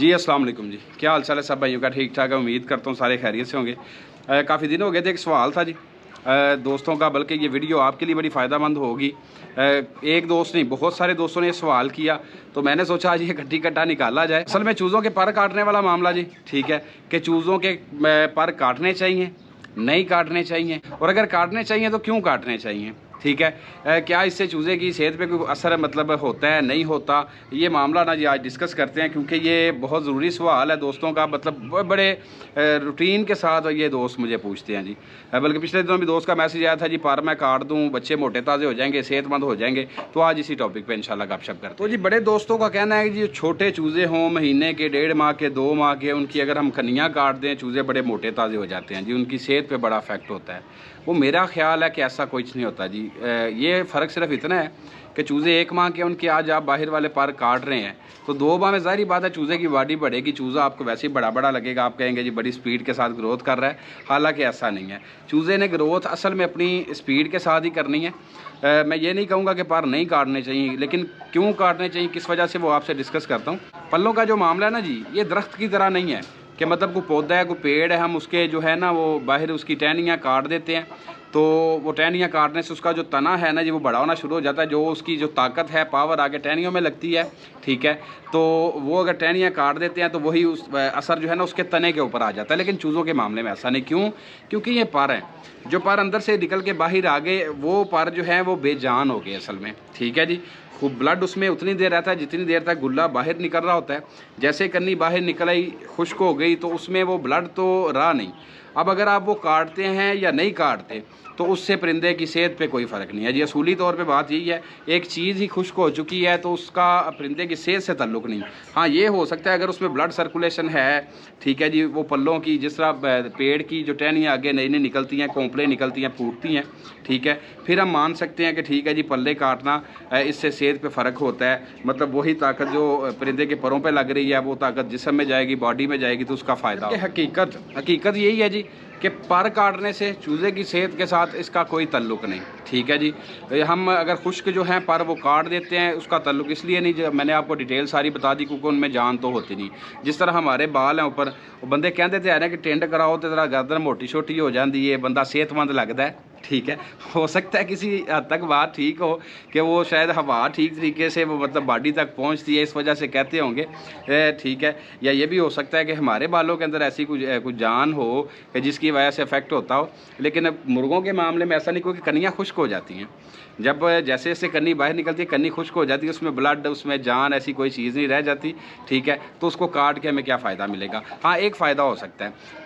जी अस्सलाम वालेकुम जी, क्या हाल चाल है सब भाइयों का? ठीक ठाक है, उम्मीद करता हूँ सारे खैरियत से होंगे। काफ़ी दिन हो गए थे, एक सवाल था जी दोस्तों का, बल्कि ये वीडियो आपके लिए बड़ी फ़ायदेमंद होगी। एक दोस्त नहीं, बहुत सारे दोस्तों ने ये सवाल किया, तो मैंने सोचा आज ये कट्टी कट्टा निकाला जाए। असल में चूज़ों के पर काटने वाला मामला जी, ठीक है, कि चूज़ों के पर काटने चाहिए, नहीं काटने चाहिए, और अगर काटने चाहिए तो क्यों काटने चाहिए, ठीक है। क्या इससे चूज़े की सेहत पे कोई असर मतलब होता है, नहीं होता, ये मामला ना जी आज डिस्कस करते हैं, क्योंकि ये बहुत ज़रूरी सवाल है दोस्तों का। मतलब बड़े रूटीन के साथ ये दोस्त मुझे पूछते हैं जी। बल्कि पिछले दिनों भी दोस्त का मैसेज आया था जी, पर मैं काट दूँ, बच्चे मोटे ताज़े हो जाएंगे, सेहतमंद हो जाएंगे। तो आज इसी टॉपिक पर इंशाल्लाह गपशप करते हैं। तो जी बड़े दोस्तों का कहना है कि जी छोटे चूज़े हों, महीने के, 1.5 माह के, 2 माह के, उनकी अगर हम कनियाँ काट दें, चूज़े बड़े मोटे ताज़े हो जाते हैं जी, उनकी सेहत पर बड़ा अफेक्ट होता है। वो मेरा ख्याल है कि ऐसा कुछ नहीं होता जी। ये फ़र्क सिर्फ इतना है कि चूज़े 1 माह के, उनके आज आप बाहर वाले पर काट रहे हैं, तो 2 माह में ज़ाहिर बात है चूज़े की बॉडी बढ़ेगी, चूज़ा आपको वैसे ही बड़ा बड़ा लगेगा, आप कहेंगे जी बड़ी स्पीड के साथ ग्रोथ कर रहा है। हालांकि ऐसा नहीं है, चूज़े ने ग्रोथ असल में अपनी स्पीड के साथ ही करनी है। मैं ये नहीं कहूँगा कि पर नहीं काटने चाहिए, लेकिन क्यों काटने चाहिए, किस वजह से, वो आपसे डिस्कस करता हूँ। पल्लों का जो मामला है ना जी, ये दरख्त की तरह नहीं है कि मतलब कोई पौधा है, कोई पेड़ है, हम उसके जो है ना वो बाहर उसकी टहनियाँ काट देते हैं, तो वो टहनियाँ काटने से उसका जो तना है ना जी, वो बड़ा होना शुरू हो जाता है, जो उसकी जो ताकत है, पावर आगे टहनियों में लगती है, ठीक है। तो वो अगर टहनियाँ काट देते हैं तो वही उस असर जो है ना उसके तने के ऊपर आ जाता है। लेकिन चूज़ों के मामले में ऐसा नहीं। क्यों? क्योंकि ये पर हैं, जो पर अंदर से निकल के बाहर आ गए, वो पर जो है वो बेजान हो गए असल में, ठीक है जी। खूब ब्लड उसमें उतनी देर रहता है जितनी देर तक गुल्ला बाहर निकल रहा होता है। जैसे कन्नी बाहर निकल आई, खुश्क हो गई, तो उसमें वो ब्लड तो रहा नहीं। अब अगर आप वो काटते हैं या नहीं काटते, तो उससे परिंदे की सेहत पे कोई फ़र्क नहीं है जी। असूली तौर पे बात यही है, एक चीज़ ही खुश्क हो चुकी है तो उसका परिंदे की सेहत से ताल्लुक़ नहीं। हाँ, ये हो सकता है अगर उसमें ब्लड सर्कुलेशन है, ठीक है जी, वो पल्लों की, जिस तरह पेड़ की जो टहनियाँ आगे नई नई निकलती हैं, कोंपलें निकलती हैं, फूटती हैं, ठीक है, फिर हम मान सकते हैं कि ठीक है जी, पल्ले काटना इससे सेहत पे फ़र्क होता है। मतलब वही ताकत जो परिंदे के परों पे लग रही है, वो ताकत जिस्म में जाएगी, बॉडी में जाएगी, तो उसका फ़ायदा। हकीकत यही है जी कि पर काटने से चूज़े की सेहत के साथ इसका कोई ताल्लुक़ नहीं, ठीक है जी। हम अगर खुश्क जो हैं पर वो काट देते हैं, उसका ताल्लुक़ इसलिए नहीं, जो मैंने आपको डिटेल सारी बता दी, क्योंकि उनमें जान तो होती नहीं। जिस तरह हमारे बाल हैं ऊपर, बंदे कहते थे ना कि टेंड कराओ तो ज़रा गर्दन मोटी छोटी हो जाती है, बंदा सेहतमंद लगता है, ठीक है। हो सकता है किसी हद तक बात ठीक हो कि वो शायद हवा ठीक तरीके से वो मतलब बॉडी तक पहुंचती है, इस वजह से कहते होंगे, ठीक है। या ये भी हो सकता है कि हमारे बालों के अंदर ऐसी कुछ जान हो कि जिसकी वजह से इफेक्ट होता हो। लेकिन मुर्गों के मामले में ऐसा नहीं, क्योंकि कनियाँ खुश्क हो जाती हैं। जब जैसे जैसे कन्नी बाहर निकलती है, कन्नी खुश्क हो जाती है, उसमें ब्लड, उसमें जान, ऐसी कोई चीज़ नहीं रह जाती, ठीक है। तो उसको काट के हमें क्या फ़ायदा मिलेगा? हाँ, एक फ़ायदा हो सकता है,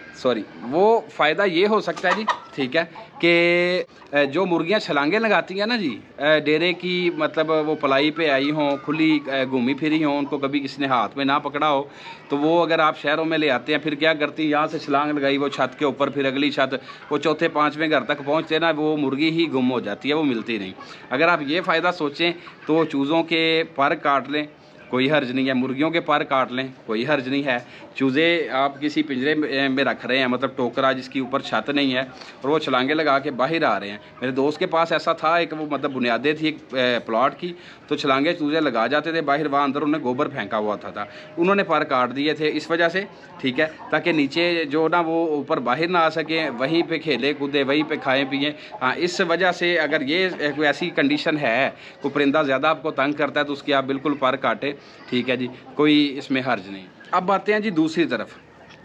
वो फ़ायदा ये हो सकता है जी, ठीक है, कि जो मुर्गियां छलांगे लगाती हैं ना जी, डेरे की, मतलब वो पलाई पे आई हों, खुली घूमी फिरी हों, उनको कभी किसी ने हाथ में ना पकड़ा हो, तो वो अगर आप शहरों में ले आते हैं, फिर क्या करती हैं, यहाँ से छलांग लगाई वो छत के ऊपर, फिर अगली छत, वो चौथे पाँचवें घर तक पहुँचते ना, वो मुर्गी ही गुम हो जाती है, वो मिलती नहीं। अगर आप ये फ़ायदा सोचें तो चूज़ों के पर काट लें, कोई हर्ज नहीं है। मुर्गियों के पर काट लें, कोई हर्ज नहीं है। चूज़े आप किसी पिंजरे में रख रहे हैं, मतलब टोकरा जिसकी ऊपर छत नहीं है, और वो छलांगे लगा के बाहर आ रहे हैं। मेरे दोस्त के पास ऐसा था, एक वो मतलब बुनियादें थी एक प्लॉट की, तो छलांगे चूज़े लगा जाते थे बाहर, वहाँ अंदर उन्होंने गोबर फेंका हुआ था, उन्होंने पर काट दिए थे इस वजह से, ठीक है, ताकि नीचे जो ना वो ऊपर बाहर ना आ सके, वहीं पर खेले कूदे, वहीं पर खाएँ पिए। हाँ, इस वजह से अगर ये कोई ऐसी कंडीशन है, कोई परिंदा ज़्यादा आपको तंग करता है, तो उसकी आप बिल्कुल पर काटें, ठीक है जी, कोई इसमें हर्ज नहीं। अब आते हैं जी दूसरी तरफ,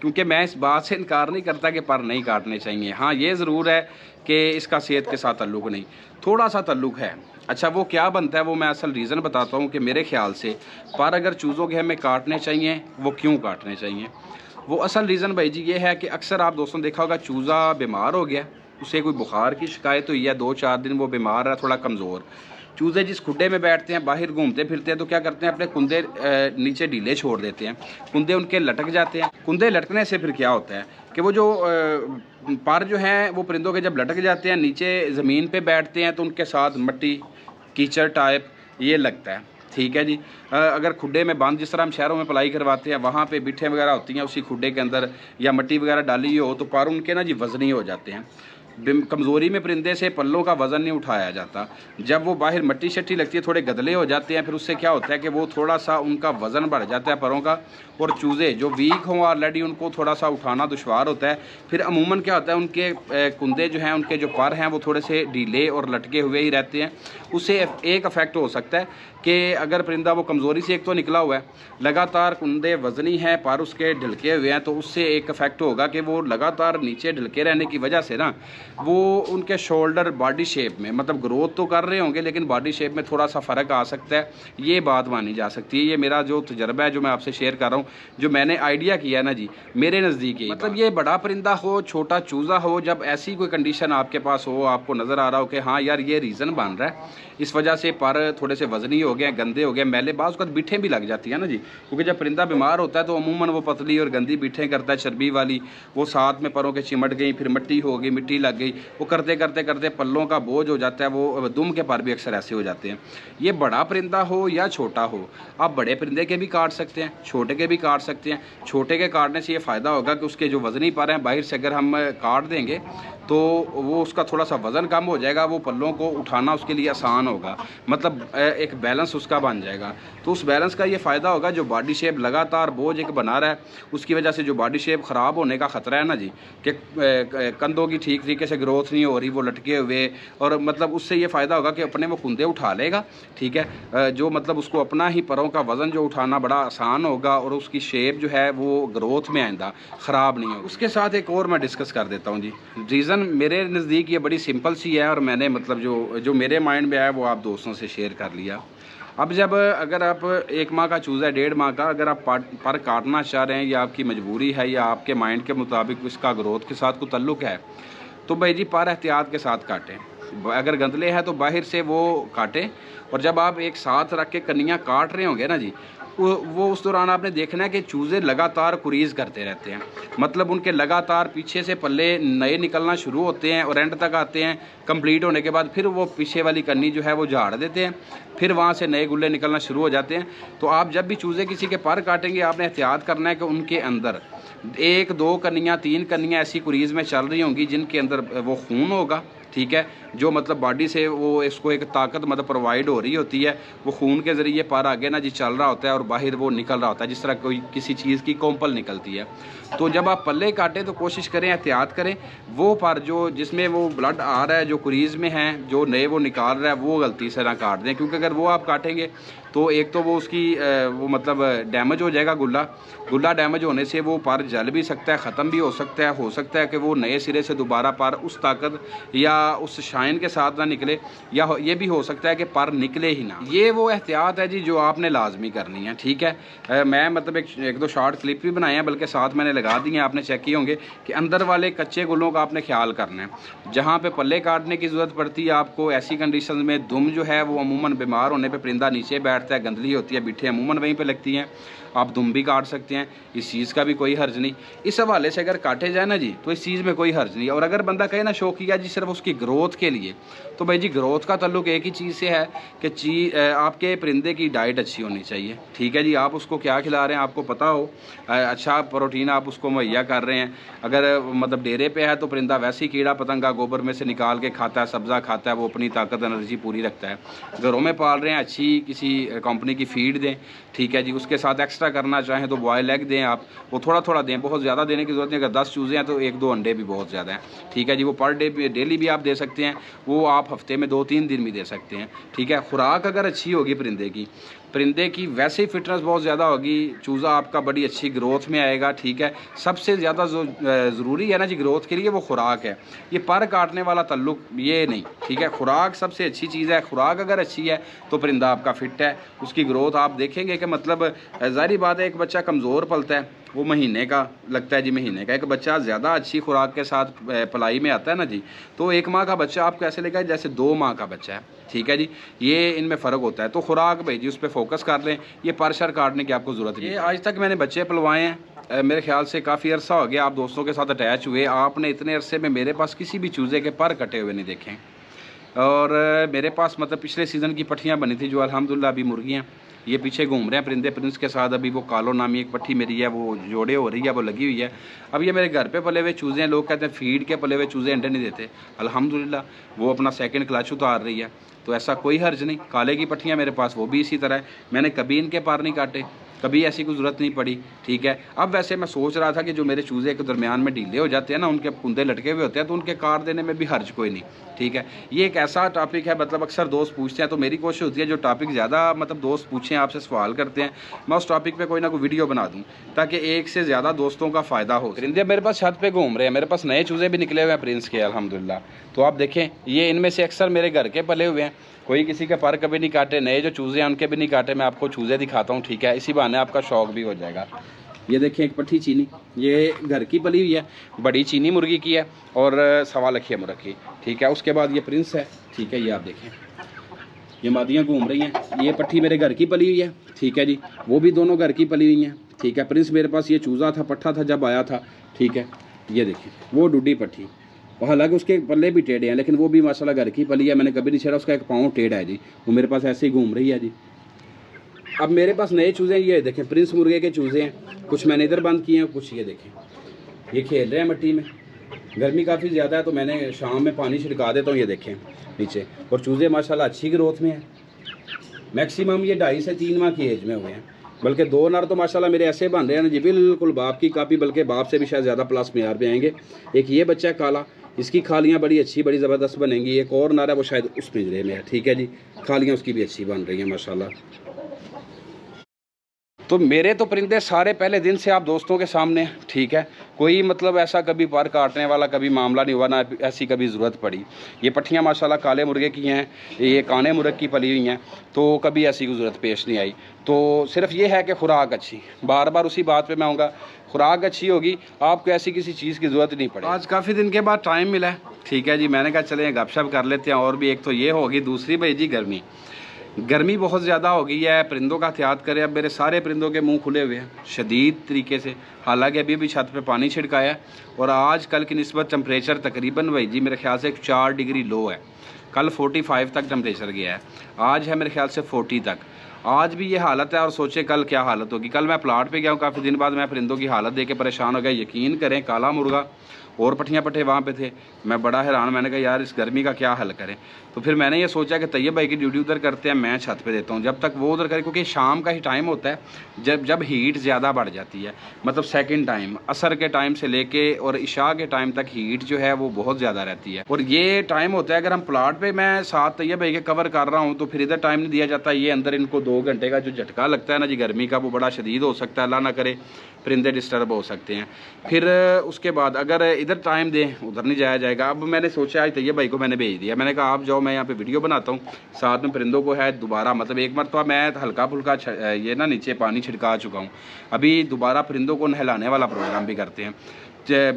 क्योंकि मैं इस बात से इनकार नहीं करता कि पर नहीं काटने चाहिए। हाँ, ये ज़रूर है कि इसका सेहत के साथ ताल्लुक़ नहीं, थोड़ा सा ताल्लुक़ है। अच्छा, वो क्या बनता है, वो मैं असल रीज़न बताता हूँ कि मेरे ख़्याल से पर अगर चूज़ों के हमें काटने चाहिए, वो क्यों काटने चाहिए। वो असल रीज़न भाई जी ये है कि अक्सर आप दोस्तों देखा होगा, चूज़ा बीमार हो गया, उसे कोई बुखार की शिकायत हुई है, 2-4 दिन वो बीमार है, थोड़ा कमज़ोर। चूज़े जिस खुड्डे में बैठते हैं, बाहर घूमते फिरते हैं, तो क्या करते हैं, अपने कुंदे नीचे ढीले छोड़ देते हैं, कुंदे उनके लटक जाते हैं। कुंदे लटकने से फिर क्या होता है कि वो जो पर जो हैं वो परिंदों के जब लटक जाते हैं, नीचे ज़मीन पे बैठते हैं, तो उनके साथ मिट्टी, कीचड़ टाइप ये लगता है, ठीक है जी। अगर खुड्डे में बंद, जिस तरह हम शहरों में पलाई करवाते हैं, वहाँ पे बिठे वगैरह होती हैं उसी खुड्डे के अंदर, या मिट्टी वगैरह डाली हो, तो पर उनके ना जी वज़नी हो जाते हैं। कमज़ोरी में परिंदे से पल्लों का वज़न नहीं उठाया जाता। जब वो बाहर मट्टी शट्टी लगती है, थोड़े गदले हो जाते हैं, फिर उससे क्या होता है कि वो थोड़ा सा उनका वज़न बढ़ जाता है परों का, और चूज़े जो वीक हों ऑलरेडी उनको थोड़ा सा उठाना दुश्वार होता है। फिर अमूमन क्या होता है, उनके कुंदे जो हैं, उनके जो पर हैं वो थोड़े से ढीले और लटके हुए ही रहते हैं। उससे एक इफ़ेक्ट हो सकता है कि अगर परिंदा वो कमज़ोरी से एक तो निकला हुआ है, लगातार कुंदे वज़नी हैं, पर उसके ढलके हुए हैं, तो उससे एक इफ़ेक्ट होगा कि वो लगातार नीचे ढलके रहने की वजह से ना वो उनके शोल्डर बॉडी शेप में, मतलब ग्रोथ तो कर रहे होंगे लेकिन बॉडी शेप में थोड़ा सा फ़र्क आ सकता है। ये बात मानी जा सकती है। ये मेरा जो तजर्बा है जो मैं आपसे शेयर कर रहा हूँ, जो मैंने आइडिया किया ना जी, मेरे नज़दीक ही, मतलब ये बड़ा परिंदा हो, छोटा चूज़ा हो, जब ऐसी कोई कंडीशन आपके पास हो, आपको नज़र आ रहा हो कि हाँ यार ये रीज़न बन रहा है, इस वजह से पर थोड़े से वज़नी हो गए, गंदे हो गए, मैले, बाज़ वक़्त बिठें भी लग जाती है ना जी, क्योंकि जब परिंदा बीमार होता है तो अमूमन वो पतली और गंदी बिठें करता है, चर्बी वाली, वो साथ में परों के चिमट गई, फिर मिट्टी हो गई, मिट्टी लग गई, वो करते करते करते पल्लों का बोझ हो जाता है। वो दुम के पर भी अक्सर ऐसे हो जाते हैं। ये बड़ा परिंदा हो या छोटा हो, आप बड़े परिंदे के भी काट सकते हैं, छोटे के भी काट सकते हैं। छोटे के काटने से ये फ़ायदा होगा कि उसके जो वज़नी पर हैं बाहर से अगर हम काट देंगे तो वो उसका थोड़ा सा वज़न कम हो जाएगा, वो पल्लों को उठाना उसके लिए आसान होगा, मतलब एक बैलेंस उसका बन जाएगा। तो उस बैलेंस का ये फ़ायदा होगा, जो बॉडी शेप लगातार बोझ एक बना रहा है, उसकी वजह से जो बॉडी शेप ख़राब होने का ख़तरा है ना जी, कि कंधों की ठीक तरीके से ग्रोथ नहीं हो रही, वो लटके हुए, और मतलब उससे ये फ़ायदा होगा कि अपने वो कुंदे उठा लेगा, ठीक है, जो मतलब उसको अपना ही परों का वज़न जो उठाना बड़ा आसान होगा, और उसकी शेप जो है वो ग्रोथ में आइंदा ख़राब नहीं होगी। उसके साथ एक और मैं डिस्कस कर देता हूँ जी। रीज़न मेरे नज़दीक ये बड़ी सिंपल सी है, और मैंने मतलब जो मेरे माइंड में आया वो आप दोस्तों से शेयर कर लिया। अब जब अगर आप 1 माह का चूज़ा है, 1.5 माह का, अगर आप पर काटना चाह रहे हैं, या आपकी मजबूरी है, या आपके माइंड के मुताबिक इसका ग्रोथ के साथ कोई ताल्लुक़ है, तो भाई जी पर एहतियात के साथ काटें। अगर गंदले हैं तो बाहर से वो काटें, और जब आप एक साथ रख के कनियाँ काट रहे होंगे ना जी, वो उस दौरान आपने देखना है कि चूज़े लगातार कुरीज़ करते रहते हैं, मतलब उनके लगातार पीछे से पल्ले नए निकलना शुरू होते हैं और एंड तक आते हैं। कंप्लीट होने के बाद फिर वो पीछे वाली कन्नी जो है वो झाड़ देते हैं, फिर वहाँ से नए गुल्ले निकलना शुरू हो जाते हैं। तो आप जब भी चूज़े किसी के पर काटेंगे, आपने एहतियात करना है कि उनके अंदर 1, 2 कन्नियाँ, 3 कन्नियाँ ऐसी कुरीज़ में चल रही होंगी जिनके अंदर वो खून होगा, ठीक है, जो मतलब बॉडी से वो इसको एक ताकत मतलब प्रोवाइड हो रही होती है, वो खून के ज़रिए पर आगे ना जी चल रहा होता है और बाहर वो निकल रहा होता है, जिस तरह कोई किसी चीज़ की कोम्पल निकलती है। तो जब आप पल्ले काटें तो कोशिश करें, एहतियात करें, वो पर जो जिसमें वो ब्लड आ रहा है, जो कुरीज़ में हैं, जो नए वो निकाल रहा है, वो गलती से ना काट दें, क्योंकि अगर वो आप काटेंगे तो एक तो वो उसकी वो मतलब डैमेज हो जाएगा, गुल्ला डैमेज होने से वो पर जल भी सकता है, ख़त्म भी हो सकता है कि वो नए सिरे से दोबारा पर उस ताकत या उस शाइन के साथ ना निकले, या ये भी हो सकता है कि पर निकले ही ना। ये वो एहतियात है जी जो आपने लाजमी करनी है, ठीक है। मैं मतलब एक दो शॉर्ट क्लिप भी बनाए हैं, बल्कि साथ मैंने लगा दिए हैं, आपने चेक किए होंगे कि अंदर वाले कच्चे गुल्लों का आपने ख्याल करना है। जहाँ पे पल्ले काटने की ज़रूरत पड़ती है आपको, ऐसी कंडीशन में दुम जो है वो अमूमन बीमार होने पर परिंदा नीचे बैठता है, गंदली होती है, बिठे अमूमन वहीं पर लगती हैं, आप दुम भी काट सकते हैं, इस चीज़ का भी कोई हर्ज नहीं। इस हवाले से अगर काटे जाए ना जी तो इस चीज़ में कोई हर्ज नहीं। और अगर बंदा कहे ना शौकिया जी सिर्फ उसकी ग्रोथ के लिए, तो भाई जी ग्रोथ का ताल्लुक एक ही चीज़ से है कि आपके परिंदे की डाइट अच्छी होनी चाहिए, ठीक है जी। आप उसको क्या खिला रहे हैं आपको पता हो, अच्छा प्रोटीन आप उसको मुहैया कर रहे हैं। अगर मतलब डेरे पे है तो परिंदा वैसे ही कीड़ा पतंगा गोबर में से निकाल के खाता है, सब्ज़ा खाता है, वो अपनी ताकत एनर्जी पूरी रखता है। घरों में पाल रहे हैं, अच्छी किसी कंपनी की फीड दें, ठीक है जी। उसके साथ एक्स्ट्रा करना चाहें तो बॉयल एग दें आप, वो थोड़ा थोड़ा दें, बहुत ज़्यादा देने की ज़रूरत नहीं। अगर 10 चूज़े हैं तो 1-2 अंडे भी बहुत ज़्यादा हैं, ठीक है जी। वो पर डे डेली भी आप दे सकते हैं, वो आप हफ्ते में 2-3 दिन भी दे सकते हैं, ठीक है। खुराक अगर अच्छी होगी परिंदे की वैसे ही फिटनेस बहुत ज़्यादा होगी, चूज़ा आपका बड़ी अच्छी ग्रोथ में आएगा, ठीक है। सबसे ज़्यादा जो ज़रूरी है ना जी ग्रोथ के लिए वो खुराक है, ये पर काटने वाला ताल्लुक ये नहीं, ठीक है। खुराक सबसे अच्छी चीज़ है, खुराक अगर अच्छी है तो परिंदा आपका फिट है, उसकी ग्रोथ आप देखेंगे कि मतलब ज़ाहिर बात है, एक बच्चा कमज़ोर पलता है वो महीने का लगता है जी, महीने का। एक बच्चा ज़्यादा अच्छी खुराक के साथ पलाई में आता है ना जी, तो 1 माह का बच्चा आपको ऐसे लगेगा जैसे 2 माह का बच्चा है, ठीक है जी। ये इनमें फ़र्क होता है। तो खुराक भाई जी उस पर फोकस कर लें, ये परशर काटने की आपको ज़रूरत नहीं है। आज तक मैंने बच्चे पलवाए हैं, मेरे ख्याल से काफ़ी अरसा हो गया आप दोस्तों के साथ अटैच हुए, आपने इतने अरसे में मेरे पास किसी भी चूज़े के पर कटे हुए नहीं देखे। और मेरे पास मतलब पिछले सीज़न की पट्ठियाँ बनी थी जो अल्हम्दुलिल्लाह अभी मुर्गियाँ ये पीछे घूम रहे हैं परिंदे प्रिंस के साथ। अभी वो कालो नामी एक पट्टी मेरी है वो जोड़े हो रही है, वो लगी हुई है। अब ये मेरे घर पे पले हुए चूज़े हैं, लोग कहते हैं फीड के पले हुए चूज़े अंडे नहीं देते, अल्हम्दुलिल्लाह वो अपना सेकंड क्लच उतार रही है, तो ऐसा कोई हर्ज नहीं। काले की पट्टियाँ मेरे पास वो भी इसी तरह है, मैंने कभी इनके पार नहीं काटे, कभी ऐसी कोई ज़रूरत नहीं पड़ी, ठीक है। अब वैसे मैं सोच रहा था कि जो मेरे चूज़े के दरमियान में ढीले हो जाते हैं ना, उनके कुंदे लटके हुए होते हैं, तो उनके कार देने में भी हर्ज कोई नहीं, ठीक है। ये एक ऐसा टॉपिक है, मतलब अक्सर दोस्त पूछते हैं, तो मेरी कोशिश होती है जो टॉपिक ज़्यादा मतलब दोस्त पूछें, आपसे सवाल करते हैं, मैं उस टॉपिक पे कोई ना कोई वीडियो बना दूँ ताकि एक से ज़्यादा दोस्तों का फ़ायदा हो। परिंदे मेरे पास छत पे घूम रहे हैं, मेरे पास नए चूज़े भी निकले हुए हैं प्रिंस के अल्हम्दुलिल्लाह। तो आप देखें, ये इनमें से अक्सर मेरे घर के पले हुए हैं, कोई किसी के पर कभी नहीं काटे, नए जो चूज़े हैं उनके भी नहीं काटे। मैं आपको चूज़े दिखाता हूँ, ठीक है, इसी बहाने आपका शौक भी हो जाएगा। ये देखें एक पट्टी चीनी, ये घर की पली हुई है, बड़ी चीनी मुर्गी की है और सवा लखिया मुर्गी, ठीक है। उसके बाद ये प्रिंस है, ठीक है, ये आप देखें, ये मादियाँ घूम रही हैं। ये पट्टी मेरे घर की पली हुई है, ठीक है जी, वो भी दोनों घर की पली हुई हैं, ठीक है। प्रिंस मेरे पास ये चूज़ा था, पट्ठा था जब आया था, ठीक है। ये देखिए वो डुड्डी पट्टी, हालांकि उसके पल्ले भी टेढ़े हैं, लेकिन वो भी माशाल्लाह घर की पली है, मैंने कभी नहीं छेड़ा, उसका एक पाँव टेढ़ा है जी, वो मेरे पास ऐसे ही घूम रही है जी। अब मेरे पास नए चूज़े हैं, ये देखें प्रिंस मुर्गे के चूज़े हैं, कुछ मैंने इधर बंद किए हैं, कुछ ये देखें ये खेल रहे हैं मिट्टी में। गर्मी काफ़ी ज़्यादा है तो मैंने शाम में पानी छिड़का देता हूँ, ये देखें नीचे। और चूज़े माशाल्लाह अच्छी ग्रोथ में हैं, मैक्सिमम ये 2.5 से 3 माह की एज में हुए हैं, बल्कि 2 नर तो माशाल्लाह मेरे ऐसे बन रहे हैं ना जी, बिल्कुल बाप की कापी, बल्कि बाप से भी शायद ज़्यादा प्लस मेयार पे आएंगे। एक ये बच्चा काला, इसकी खालियाँ बड़ी अच्छी बड़ी ज़बरदस्त बनेंगी। एक और नर है वो शायद उस पिंजरे में है, ठीक है जी, खालियाँ उसकी भी अच्छी बन रही हैं माशाल्लाह। तो मेरे तो परिंदे सारे पहले दिन से आप दोस्तों के सामने, ठीक है, कोई मतलब ऐसा कभी पर काटने वाला कभी मामला नहीं हुआ, ना ऐसी कभी ज़रूरत पड़ी। ये पट्टियाँ माशाल्लाह काले मुर्गे की हैं, ये काने मुर्ग की पली हुई हैं, तो कभी ऐसी कोई ज़रूरत पेश नहीं आई। तो सिर्फ ये है कि खुराक अच्छी, बार बार उसी बात पे मैं आऊँगा, खुराक अच्छी होगी, आपको ऐसी किसी चीज़ की ज़रूरत नहीं पड़ेगी। आज काफ़ी दिन के बाद टाइम मिला है, ठीक है जी, मैंने कहा चले गपशप कर लेते हैं। और भी एक तो ये होगी, दूसरी भाई जी गर्मी बहुत ज़्यादा हो गई है, परिंदों का एहतियात करें। अब मेरे सारे परिंदों के मुंह खुले हुए हैं शदीद तरीके से, हालांकि अभी भी छत पे पानी छिड़काया है। और आज कल की निस्बत टेम्परेचर तकरीबन भाई जी मेरे ख्याल से 4 डिग्री लो है, कल 45 तक टेम्परेचर गया है, आज है मेरे ख्याल से 40 तक। आज भी ये हालत है और सोचे कल क्या हालत होगी। कल मैं प्लाट पे गया हूँ, काफ़ी दिन बाद मैं परिंदों की हालत देख के परेशान हो गया। यकीन करें काला मुर्गा और पट्टियाँ पट्टे वहाँ पे थे, मैं बड़ा हैरान, मैंने कहा यार इस गर्मी का क्या हल करें। तो फिर मैंने ये सोचा कि तैयब भाई की ड्यूटी उधर करते हैं, मैं छत पे देता हूँ जब तक वो उधर करे, क्योंकि शाम का ही टाइम होता है जब हीट ज़्यादा बढ़ जाती है, मतलब सेकंड टाइम असर के टाइम से लेके और इशा के टाइम तक हीट जो है वो बहुत ज़्यादा रहती है। और ये टाइम होता है, अगर हम प्लाट पे मैं साथ तैयब भाई के कवर कर रहा हूँ तो फिर इधर टाइम नहीं दिया जाता। ये अंदर इनको 2 घंटे का जो झटका लगता है ना जी गर्मी का, वो बड़ा शदीद हो सकता है, अल्लाह ना करे परिंदे डिस्टर्ब हो सकते हैं। फिर उसके बाद अगर इधर टाइम दें उधर नहीं जाया जाएगा। अब मैंने सोचा आज तैयब भाई को मैंने भेज दिया, मैंने कहा आप जाओ, मैं यहाँ पे वीडियो बनाता हूँ, साथ में परिंदों को है दोबारा, मतलब एक मरतबा मैं हल्का फुल्का ये ना नीचे पानी छिड़का चुका हूँ, अभी दोबारा परिंदों को नहलाने वाला प्रोग्राम भी करते हैं,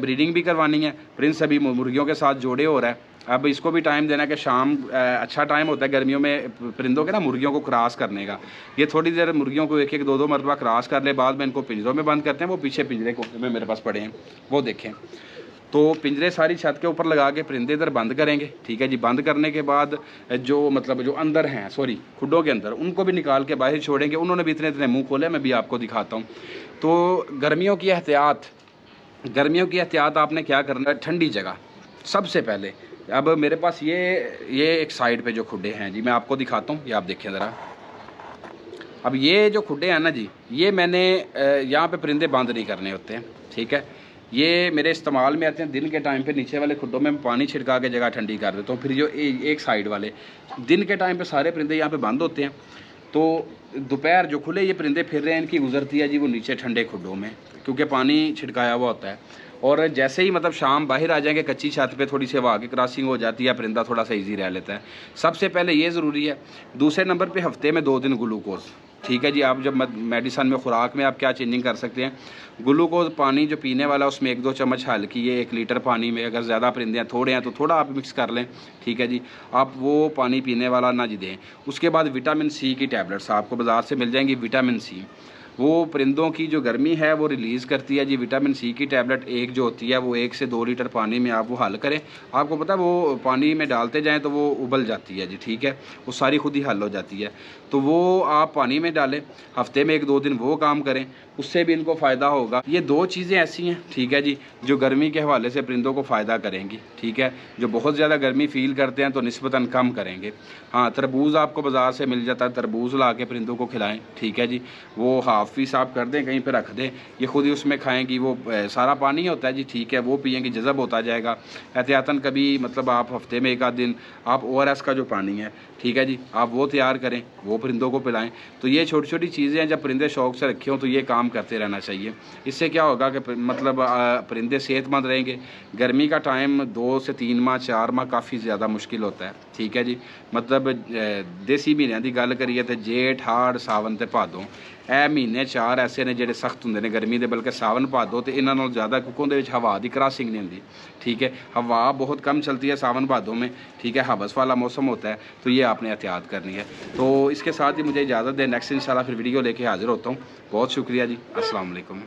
ब्रीडिंग भी करवानी है। प्रिंस अभी मुर्गियों के साथ जोड़े हो रहा है, अब इसको भी टाइम देना कि शाम अच्छा टाइम होता है गर्मियों में परिंदों के ना मुर्गियों को क्रॉस करने का। ये थोड़ी देर मुर्गियों को 1-1 2-2 मरतबा क्रॉस कर ले, बाद में इनको पिंजरों में बंद करते हैं। वो पीछे पिंजरे कोने में मेरे पास पड़े हैं, वो देखें। तो पिंजरे सारी छत के ऊपर लगा के परिंदे इधर बंद करेंगे, ठीक है जी। बंद करने के बाद जो मतलब जो अंदर हैं खुडों के अंदर, उनको भी निकाल के बाहर छोड़ेंगे। उन्होंने भी इतने मुँह खोले, मैं भी आपको दिखाता हूँ। तो गर्मियों की एहतियात आपने क्या करना है, ठंडी जगह सबसे पहले। अब मेरे पास ये एक साइड पे जो खुडे हैं जी, मैं आपको दिखाता हूँ, ये आप देखें ज़रा। अब ये जो खुडे हैं ना जी, ये मैंने यहाँ पे परिंदे बंद नहीं करने होते हैं, ठीक है। ये मेरे इस्तेमाल में आते हैं दिन के टाइम पे, नीचे वाले खुडों में पानी छिड़का के जगह ठंडी कर देता हूँ। फिर जो एक साइड वाले दिन के टाइम पे सारे परिंदे यहाँ पे बंद होते हैं, तो दोपहर जो खुले ये परिंदे फिर रहे हैं, इनकी गुजरती है जी वो नीचे ठंडे खुडों में, क्योंकि पानी छिड़काया हुआ होता है। और जैसे ही मतलब शाम बाहर आ जाएंगे, कच्ची छत पे थोड़ी सी हवा की क्रॉसिंग हो जाती है, परिंदा थोड़ा सा ईजी रह लेता है। सबसे पहले ये ज़रूरी है। दूसरे नंबर पे हफ्ते में 2 दिन ग्लूकोज, ठीक है जी। आप जब मेडिसन में खुराक में आप क्या चेंजिंग कर सकते हैं, ग्लूकोज पानी जो पीने वाला उसमें 1-2 चम्मच हल्की ये 1 लीटर पानी में, अगर ज़्यादा परिंदे हैं थोड़े हैं तो थोड़ा आप मिक्स कर लें, ठीक है जी। आप वो पानी पीने वाला ना जी दें। उसके बाद विटामिन सी की टैबलेट्स आपको बाज़ार से मिल जाएंगी, विटामिन सी वो परिंदों की जो गर्मी है वो रिलीज़ करती है जी। विटामिन सी की टैबलेट एक जो होती है वो 1 से 2 लीटर पानी में आप वो हल करें। आपको पता है वो पानी में डालते जाएँ तो वो उबल जाती है जी, ठीक है, वो सारी खुद ही हल हो जाती है। तो वो आप पानी में डालें, हफ्ते में 1-2 दिन वो काम करें, उससे भी इनको फ़ायदा होगा। ये 2 चीज़ें ऐसी हैं, ठीक है जी, जो गर्मी के हवाले से परिंदों को फ़ायदा करेंगी, ठीक है। जो बहुत ज़्यादा गर्मी फ़ील करते हैं तो निस्बतन कम करेंगे। हाँ, तरबूज़ आपको बाज़ार से मिल जाता है, तरबूज़ ला के परिंदों को खिलाएँ, ठीक है जी। वो हाफ़ पीस आप कर दें, कहीं पे रख दें, ये खुद ही उसमें खाएँगी। वो सारा पानी होता है जी, ठीक है, वो पिएँगी, जज़ब होता जाएगा। एहतियातन कभी मतलब आप हफ्ते में 1 आध दिन आप ORS का जो पानी है, ठीक है जी, आप वो तैयार करें, वो परिंदों को पिलाएं। तो ये छोटी-छोटी चीज़ें हैं, जब परिंदे शौक़ से रखे हों तो ये काम करते रहना चाहिए। इससे क्या होगा कि मतलब परिंदे सेहतमंद रहेंगे। गर्मी का टाइम 2 से 3 माह 4 माह काफ़ी ज़्यादा मुश्किल होता है, ठीक है जी। मतलब देसी महीनों की गल करिए तो जेठ, हाड़, सावन ते भादों, ਇਹ ਮਹੀਨੇ 4 ऐसे ने ਜਿਹੜੇ सख्त ਹੁੰਦੇ ਨੇ गर्मी ਦੇ, बल्कि सावन भादों तो इन्हों नालों ज़्यादा, क्योंकि उहदे विच हवा की क्रॉसिंग नहीं होंदी, ठीक है। हवा बहुत कम चलती है सावन भादों में, ठीक है, हबस वाला मौसम होता है, तो ये आपने एहतियात करनी है। तो इसके साथ ही मुझे इजाज़त दें, नेक्स्ट इंशाल्लाह फिर वीडियो लेके हाजिर होता हूँ। बहुत शुक्रिया जी, अस्सलाम वालेकुम।